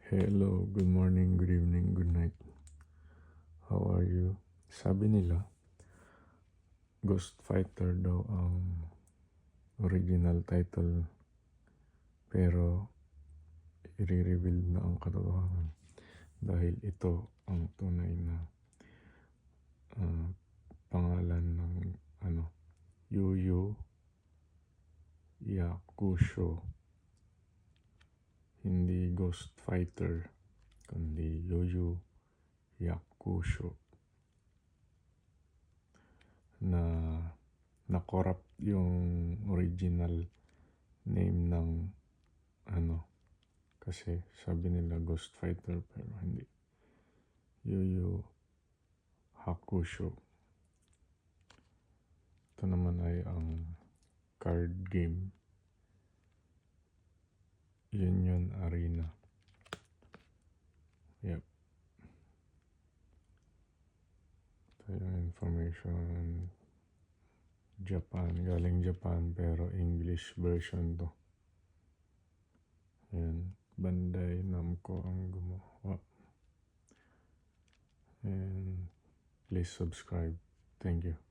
Hello, good morning, good evening, good night. How are you? Sabi nila, Ghost Fighter daw ang original title, pero i-reveal na ang katotohanan dahil ito ang tunay na ah, pangalan ng Yu Yu Yakusho. Hindi Ghost Fighter, kundi Yu Yu Yakusho, na na-corrupt yung original name ng kasi sabi nila Ghost Fighter pero hindi. Yu Yu Hakusho. Ito naman ay ang card game, Union Arena. Yep. Ito yung information. Japan, galing Japan pero English version to. Ayan, Bandai Namco ang gumawa. And please subscribe. Thank you.